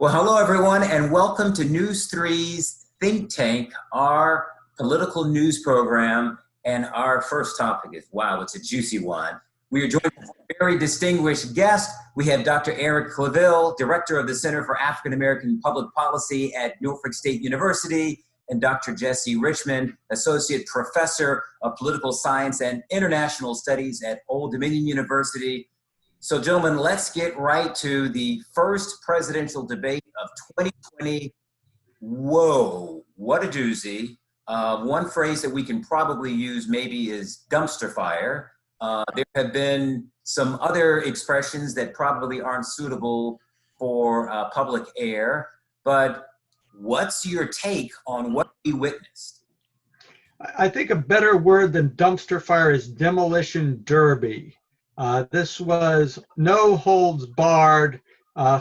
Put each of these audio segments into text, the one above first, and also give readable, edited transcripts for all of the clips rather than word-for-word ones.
Well, hello everyone, and welcome to News 3's Think Tank, our political news program. And our first topic is, wow, it's a juicy one. We are joined by a very distinguished guest. We have Dr. Eric Claville, Director of the Center for African American Public Policy at Norfolk State University, and Dr. Jesse Richmond, Associate Professor of Political Science and International Studies at Old Dominion University. So gentlemen, let's get right to the first presidential debate of 2020. Whoa, what a doozy. One phrase that we can probably use maybe is dumpster fire. There have been some other expressions that probably aren't suitable for public air, but what's your take on what we witnessed? I think a better word than dumpster fire is demolition derby. This was no holds barred,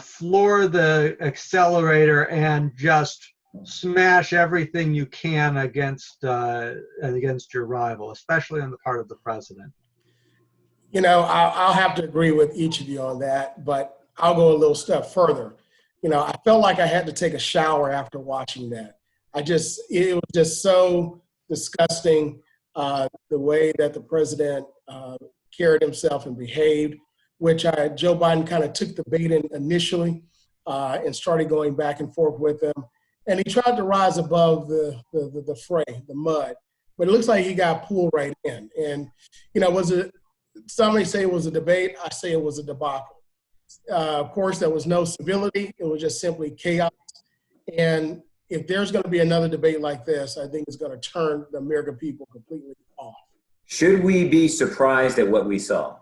floor the accelerator and just smash everything you can against your rival, especially on the part of the president. You know, I'll have to agree with each of you on that, but I'll go a little step further. You know, I felt like I had to take a shower after watching that. It was just so disgusting, the way that the president carried himself and behaved, which Joe Biden kind of took the bait in initially and started going back and forth with him. And he tried to rise above the fray, the mud, but it looks like he got pulled right in. And, you know, somebody say it was a debate, I say it was a debacle. Of course, there was no civility. It was just simply chaos. And if there's going to be another debate like this, I think it's going to turn the American people completely off. Should we be surprised at what we saw?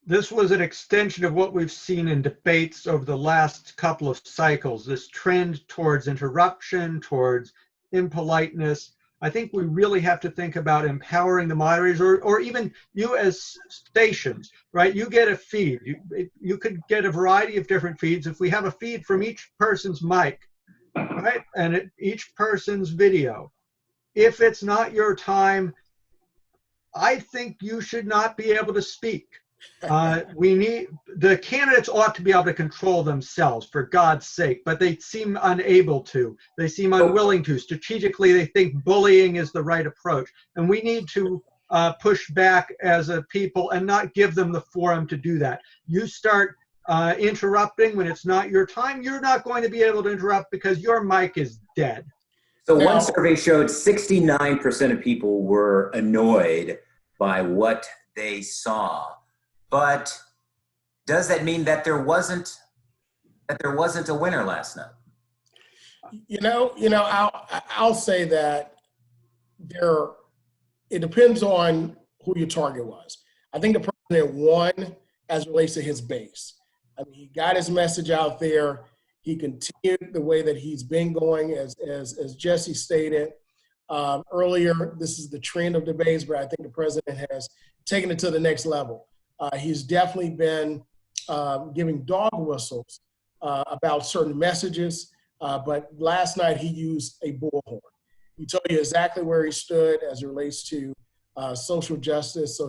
This was an extension of what we've seen in debates over the last couple of cycles, this trend towards interruption, towards impoliteness. I think we really have to think about empowering the moderators, or even you as stations, right? You get a feed. You could get a variety of different feeds. If we have a feed from each person's mic, right, and each person's video, if it's not your time, I think you should not be able to speak. The candidates ought to be able to control themselves, for God's sake, but they seem unable to. They seem unwilling to. Strategically, they think bullying is the right approach. And we need to push back as a people and not give them the forum to do that. You start interrupting when it's not your time, you're not going to be able to interrupt because your mic is dead. So one survey showed 69% of people were annoyed by what they saw. But does that mean that there wasn't a winner last night? I'll say that it depends on who your target was. I think the president won as it relates to his base. I mean, he got his message out there. He continued the way that he's been going, as Jesse stated earlier. This is the trend of debates, but I think the president has taken it to the next level. He's definitely been giving dog whistles about certain messages, but last night he used a bullhorn. He told you exactly where he stood as it relates to social justice.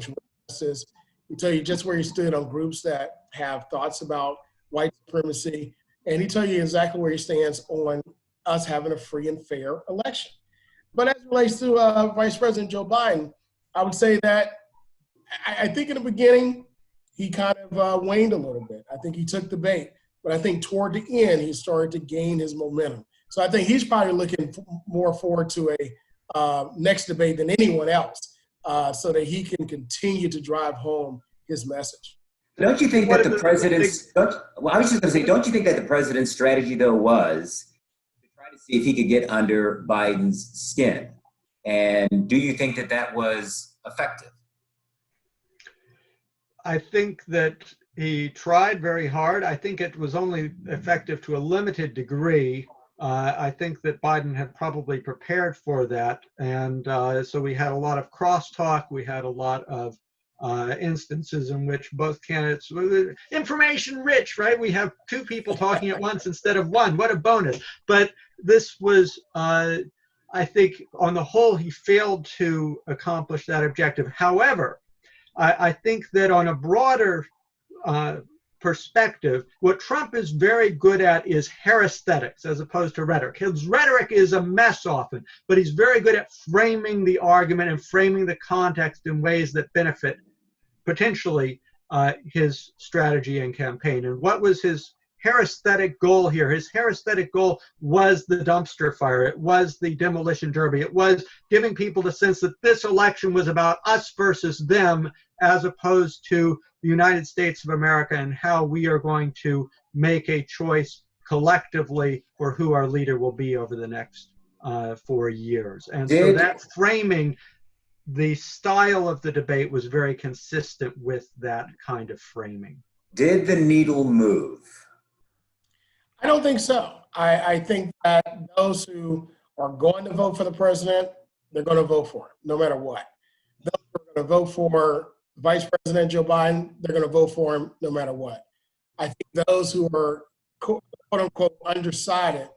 He told you just where he stood on groups that have thoughts about white supremacy, and he told you exactly where he stands on us having a free and fair election. But as it relates to Vice President Joe Biden, I would say that I think in the beginning, he kind of waned a little bit. I think he took the bait, but I think toward the end, he started to gain his momentum. So I think he's probably looking more forward to a next debate than anyone else, so that he can continue to drive home his message. Don't you think that the president's, I was just going to say, don't you think that the president's strategy, though, was to try to see if he could get under Biden's skin? And do you think that that was effective? I think that he tried very hard. I think it was only effective to a limited degree. I think that Biden had probably prepared for that. And so we had a lot of crosstalk. We had a lot of instances in which both candidates were information rich, right? We have two people talking at once instead of one. What a bonus. But this was, I think, on the whole, he failed to accomplish that objective. However, I think that on a broader perspective, what Trump is very good at is hair-aesthetics as opposed to rhetoric. His rhetoric is a mess often, but he's very good at framing the argument and framing the context in ways that benefit potentially his strategy and campaign. And what was his hair-aesthetic goal here? His hair-aesthetic goal was the dumpster fire. It was the demolition derby. It was giving people the sense that this election was about us versus them, as opposed to the United States of America and how we are going to make a choice collectively for who our leader will be over the next 4 years. And so that framing, the style of the debate was very consistent with that kind of framing. Did the needle move? I don't think so. I think that those who are going to vote for the president, they're going to vote for him, no matter what. Those who are going to vote for Vice President Joe Biden, they're going to vote for him no matter what. I think those who are quote unquote undecided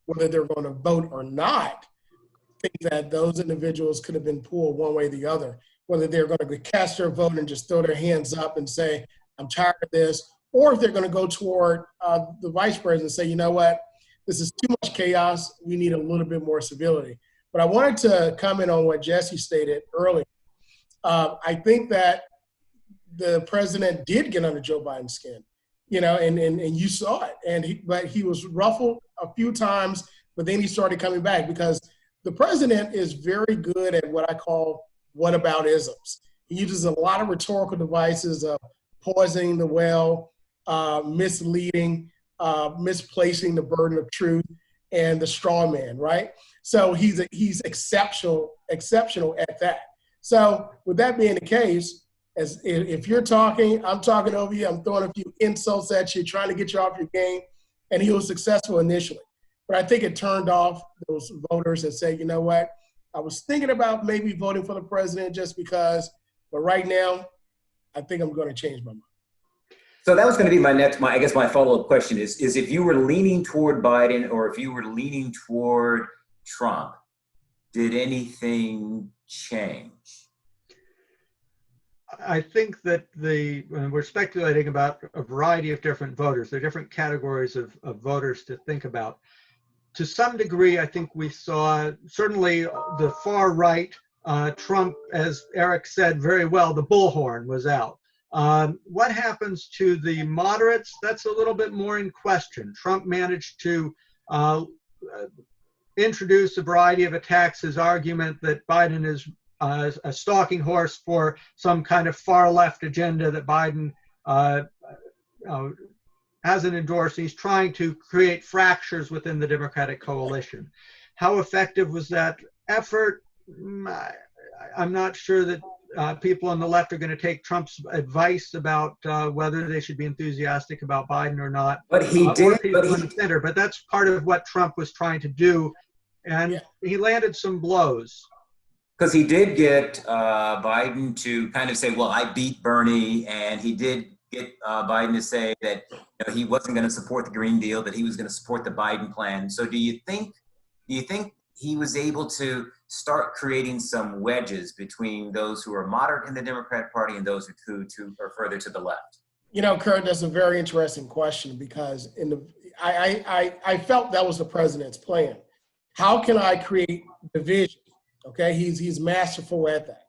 whether they're going to vote or not, think that those individuals could have been pulled one way or the other, whether they're going to cast their vote and just throw their hands up and say, I'm tired of this, or if they're going to go toward the vice president and say, you know what, this is too much chaos. We need a little bit more civility. But I wanted to comment on what Jesse stated earlier. I think that the president did get under Joe Biden's skin, you know, and you saw it. But he was ruffled a few times, but then he started coming back because the president is very good at what I call whataboutisms. He uses a lot of rhetorical devices of poisoning the well, misleading, misplacing the burden of truth, and the straw man, right? So he's exceptional at that. So with that being the case, as if you're talking, I'm talking over you, I'm throwing a few insults at you, trying to get you off your game, and he was successful initially. But I think it turned off those voters and said, you know what, I was thinking about maybe voting for the president just because, but right now, I think I'm going to change my mind. So that was going to be my follow-up question is if you were leaning toward Biden or if you were leaning toward Trump, did anything change? I think that we're speculating about a variety of different voters. There are different categories of voters to think about. To some degree, I think we saw certainly the far right, Trump, as Eric said very well, the bullhorn was out. What happens to the moderates? That's a little bit more in question. Trump managed to introduce a variety of attacks, his argument that Biden is a stalking horse for some kind of far left agenda that Biden hasn't endorsed. He's trying to create fractures within the Democratic coalition. How effective was that effort? I'm not sure that people on the left are going to take Trump's advice about whether they should be enthusiastic about Biden or not. But he did. People in the center. But that's part of what Trump was trying to do, and he landed some blows. Because he did get Biden to kind of say, well, I beat Bernie, and he did get Biden to say that he wasn't going to support the Green Deal, that he was going to support the Biden plan. So do you think he was able to start creating some wedges between those who are moderate in the Democratic Party and those who are further to the left? You know, Kurt, that's a very interesting question because I felt that was the president's plan. How can I create division? Okay, he's masterful at that.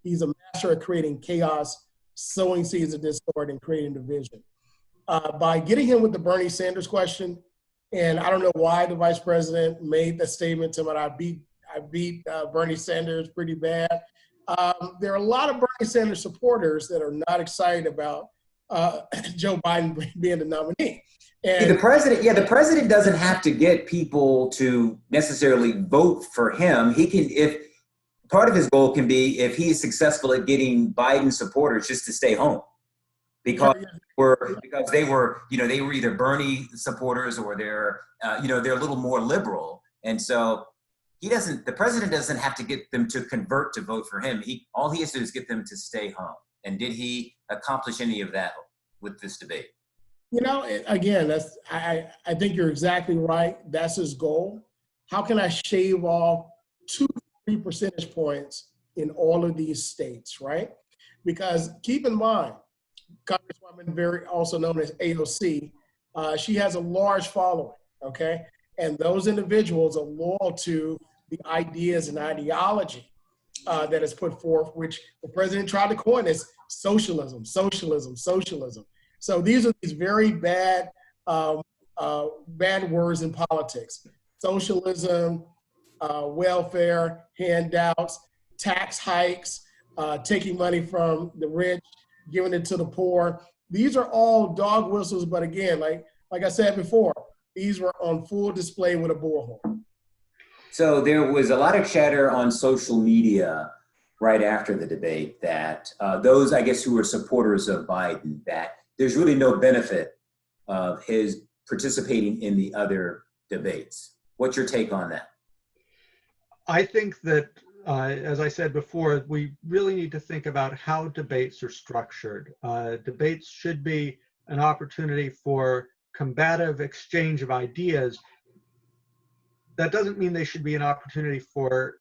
He's a master at creating chaos, sowing seeds of discord, and creating division. By getting him with the Bernie Sanders question, and I don't know why the vice president made the statement to him, I beat Bernie Sanders pretty bad. There are a lot of Bernie Sanders supporters that are not excited about Joe Biden being the nominee. And the president doesn't have to get people to necessarily vote for him. He can, if part of his goal can be if he is successful at getting Biden supporters just to stay home, because they were either Bernie supporters or they're a little more liberal, and so the president doesn't have to get them to convert to vote for him. All he has to do is get them to stay home. And did he accomplish any of that with this debate? You know, again, I think you're exactly right. That's his goal. How can I shave off 2-3 percentage points in all of these states, right? Because keep in mind, Congresswoman, very also known as AOC, she has a large following, okay? And those individuals are loyal to the ideas and ideology that is put forth, which the president tried to coin as socialism, socialism, socialism. So these are these very bad, bad words in politics. Socialism, welfare, handouts, tax hikes, taking money from the rich, giving it to the poor. These are all dog whistles, but again, like I said before, these were on full display with a bullhorn. So there was a lot of chatter on social media right after the debate that those, I guess, who were supporters of Biden, that there's really no benefit of his participating in the other debates. What's your take on that? I think that, as I said before, we really need to think about how debates are structured. Debates should be an opportunity for combative exchange of ideas. That doesn't mean they should be an opportunity for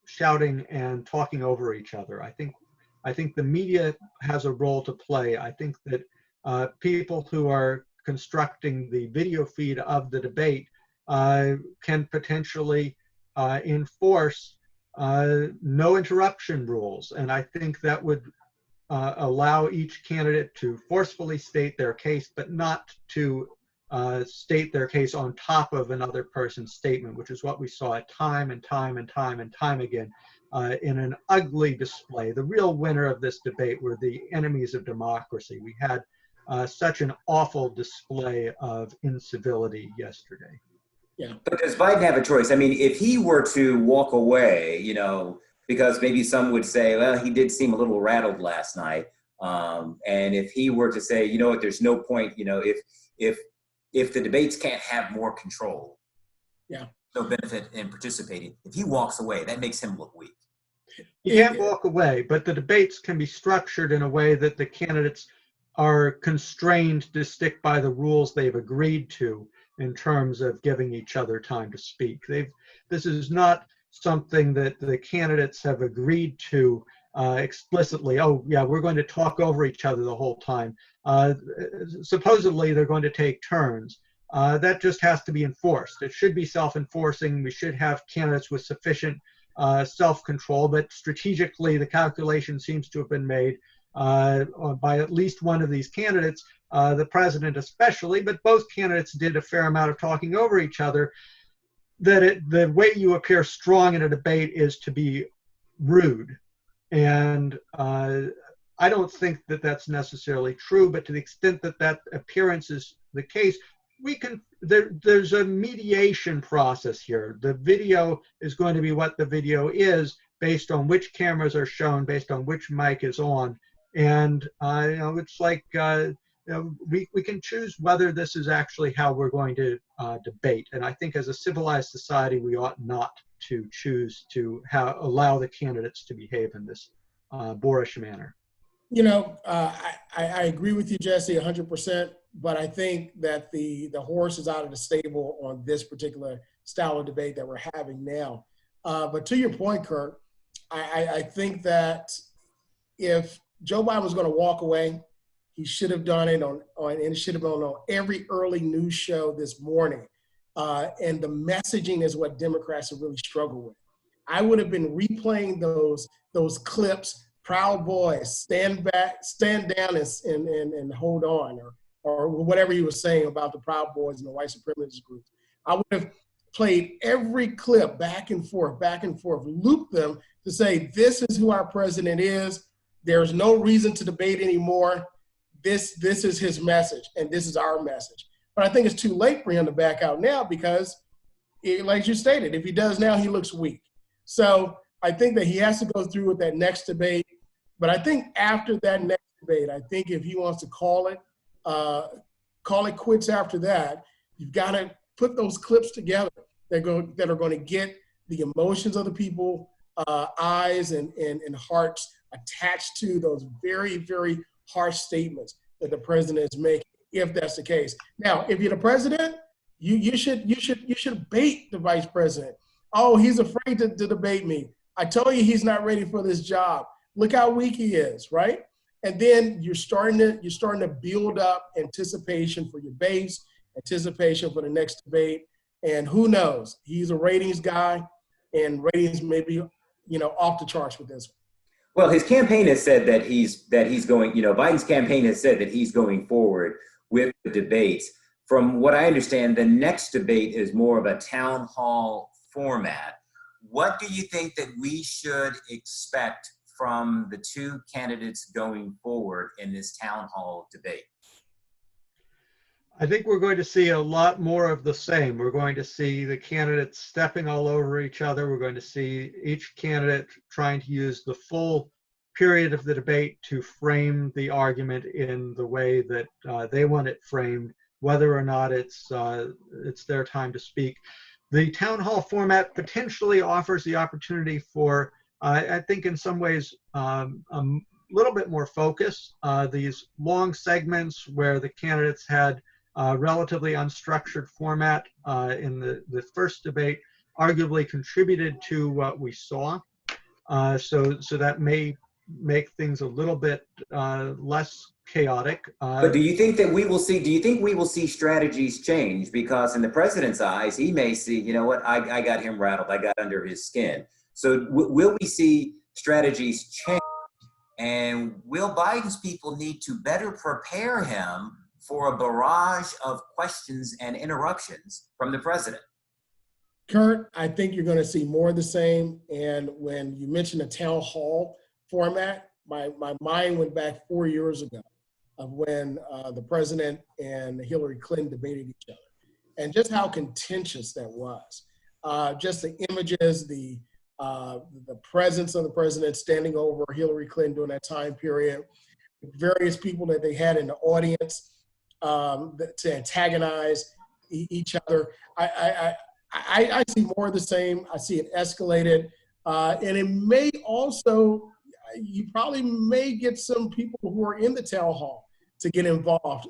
shouting and talking over each other. I think the media has a role to play. I think that people who are constructing the video feed of the debate can potentially enforce no interruption rules. And I think that would allow each candidate to forcefully state their case, but not to state their case on top of another person's statement, which is what we saw time and time and time and time again in an ugly display. The real winner of this debate were the enemies of democracy. We had such an awful display of incivility yesterday. Yeah. But does Biden have a choice? I mean, if he were to walk away, because maybe some would say, well, he did seem a little rattled last night. And if he were to say, you know what, there's no point, if the debates can't have more control, yeah, no benefit in participating. If he walks away, that makes him look weak. He can't walk away, but the debates can be structured in a way that the candidates are constrained to stick by the rules they've agreed to in terms of giving each other time to speak. This is not something that the candidates have agreed to explicitly. Oh, yeah, we're going to talk over each other the whole time. Supposedly, they're going to take turns. That just has to be enforced. It should be self-enforcing. We should have candidates with sufficient self-control, but strategically, the calculation seems to have been made by at least one of these candidates, the president especially, but both candidates did a fair amount of talking over each other, that the way you appear strong in a debate is to be rude. And I don't think that that's necessarily true, but to the extent that that appearance is the case, there's a mediation process here. The video is going to be what the video is based on which cameras are shown, based on which mic is on. And it's like we can choose whether this is actually how we're going to debate. And I think as a civilized society, we ought not to choose to allow the candidates to behave in this boorish manner. I agree with you, Jesse, 100%. But I think that the horse is out of the stable on this particular style of debate that we're having now. But to your point, Kurt, I think that if Joe Biden was going to walk away, he should have done it and it should have been on every early news show this morning. And the messaging is what Democrats have really struggled with. I would have been replaying those clips, Proud Boys, stand back, stand down and hold on, or whatever he was saying about the Proud Boys and the white supremacist groups. I would have played every clip back and forth, looped them to say, this is who our president is. There's no reason to debate anymore. This is his message, and this is our message. But I think it's too late for him to back out now because, like you stated, if he does now, he looks weak. So I think that he has to go through with that next debate. But I think after that next debate, I think if he wants to call it quits after that, you've got to put those clips together that are going to get the emotions of the people, eyes and hearts attached to those very, very harsh statements that the president is making, if that's the case. Now, if you're the president, you should bait the vice president. Oh, he's afraid to debate me. I told you he's not ready for this job. Look how weak he is, right? And then you're starting to build up anticipation for your base, anticipation for the next debate. And who knows, he's a ratings guy, and ratings may be, off the charts with this one. Well, his campaign has said that he's going, Biden's campaign has said that he's going forward with the debates. From what I understand, the next debate is more of a town hall format. What do you think that we should expect from the two candidates going forward in this town hall debate? I think we're going to see a lot more of the same. We're going to see the candidates stepping all over each other. We're going to see each candidate trying to use the full period of the debate to frame the argument in the way that they want it framed, whether or not it's their time to speak. The town hall format potentially offers the opportunity for, I think in some ways, a little bit more focus. These long segments where the candidates had relatively unstructured format in the first debate arguably contributed to what we saw. So that may make things a little bit less chaotic. But do you think we will see strategies change? Because in the president's eyes, he may see, you know what, I got him rattled, I got under his skin. So will we see strategies change? And will Biden's people need to better prepare him for a barrage of questions and interruptions from the president? Kurt, I think you're going to see more of the same. And when you mentioned the town hall format, my mind went back 4 years ago of when the president and Hillary Clinton debated each other, and just how contentious that was. Just the images, the presence of the president standing over Hillary Clinton during that time period, various people that they had in the audience to antagonize each other. I see more of the same. I see it escalated, and it may also, you probably may get some people who are in the town hall to get involved,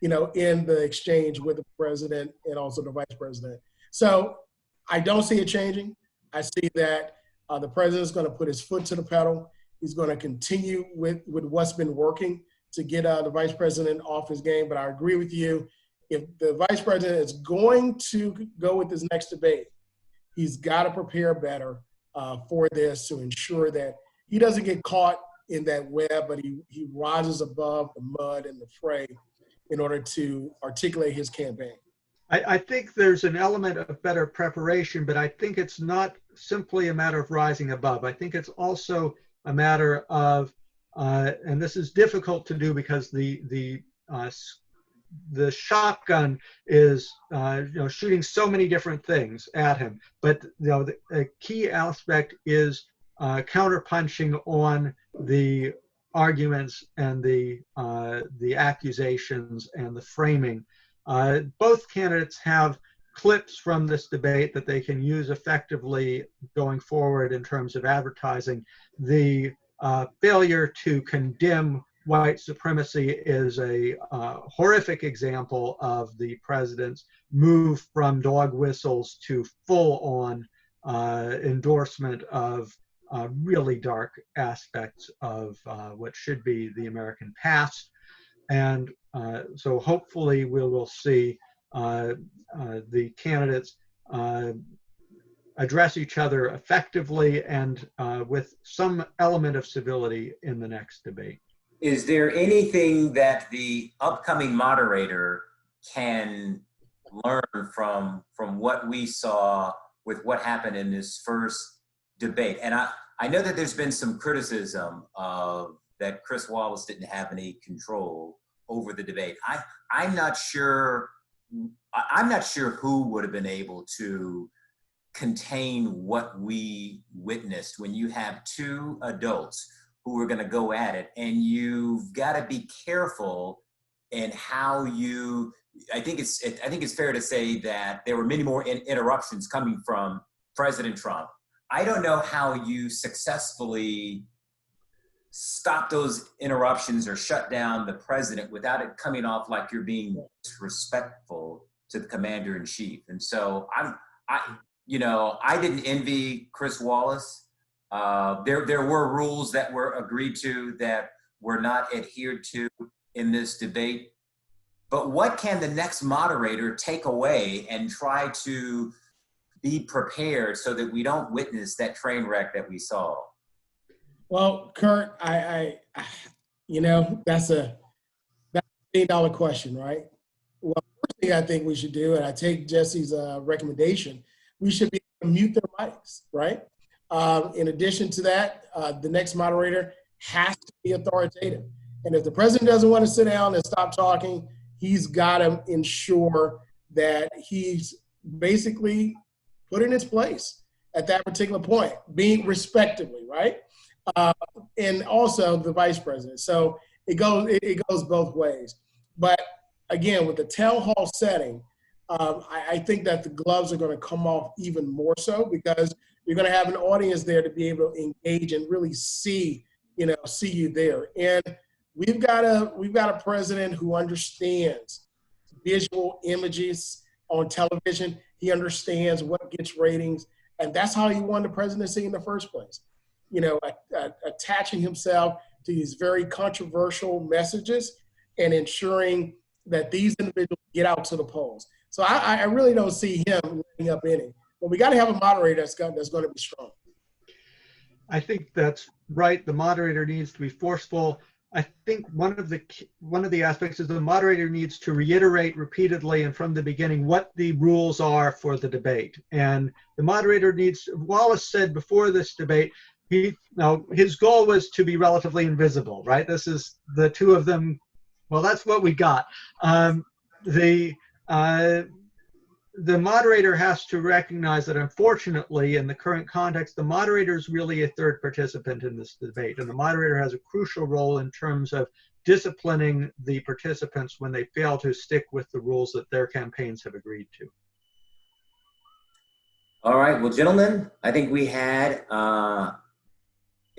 in the exchange with the president and also the vice president. So I don't see it changing. I see that the president's going to put his foot to the pedal. He's going to continue with what's been working to get the vice president off his game. But I agree with you. If the vice president is going to go with this next debate, he's got to prepare better for this to ensure that he doesn't get caught in that web, but he rises above the mud and the fray in order to articulate his campaign. I think there's an element of better preparation, but I think it's not simply a matter of rising above. I think it's also a matter of, and this is difficult to do because the shotgun is shooting so many different things at him. But the key aspect is counterpunching on the arguments and the accusations and the framing. Both candidates have clips from this debate that they can use effectively going forward in terms of advertising. The failure to condemn white supremacy is a horrific example of the president's move from dog whistles to full-on endorsement of really dark aspects of what should be the American past. And so hopefully we will see the candidates address each other effectively and with some element of civility in the next debate. Is there anything that the upcoming moderator can learn from what we saw with what happened in this first debate? And I know that there's been some criticism of that Chris Wallace didn't have any control over the debate. I'm not sure who would have been able to contain what we witnessed when you have two adults who are going to go at it, and you've got to be careful in how you. I think it's fair to say that there were many more interruptions coming from President Trump. I don't know how you successfully stop those interruptions or shut down the president without it coming off like you're being disrespectful to the commander in chief. And so I didn't envy Chris Wallace. There were rules that were agreed to that were not adhered to in this debate. But what can the next moderator take away and try to be prepared so that we don't witness that train wreck that we saw? Well, Kurt, you know, that's a $8 question, right? Well, first thing I think we should do, and I take Jesse's recommendation, we should be able to mute their mics, right? In addition to that, the next moderator has to be authoritative. And if the president doesn't want to sit down and stop talking, he's got to ensure that he's basically put in its place at that particular point, being respectively, right? And also the vice president. So it goes both ways. But again, with the town hall setting, I think that the gloves are going to come off even more so, because you're going to have an audience there to be able to engage and really see you there. And we've got a president who understands visual images on television. He understands what gets ratings, and that's how he won the presidency in the first place. Attaching himself to these very controversial messages and ensuring that these individuals get out to the polls. So I really don't see him letting up any. But we got to have a moderator that's going to be strong. I think that's right. The moderator needs to be forceful. I think one of the aspects is the moderator needs to reiterate repeatedly and from the beginning what the rules are for the debate. And the moderator needs, Wallace said before this debate, his goal was to be relatively invisible, right? This is the two of them. Well, that's what we got. The moderator has to recognize that, unfortunately, in the current context, the moderator is really a third participant in this debate, and the moderator has a crucial role in terms of disciplining the participants when they fail to stick with the rules that their campaigns have agreed to. All right, well, gentlemen, I think we had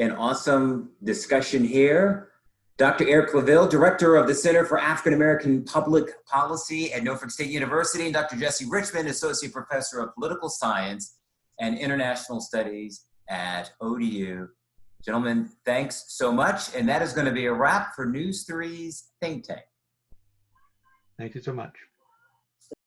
an awesome discussion here. Dr. Eric Claville, Director of the Center for African American Public Policy at Norfolk State University, and Dr. Jesse Richmond, Associate Professor of Political Science and International Studies at ODU. Gentlemen, thanks so much. And that is going to be a wrap for News 3's Think Tank. Thank you so much.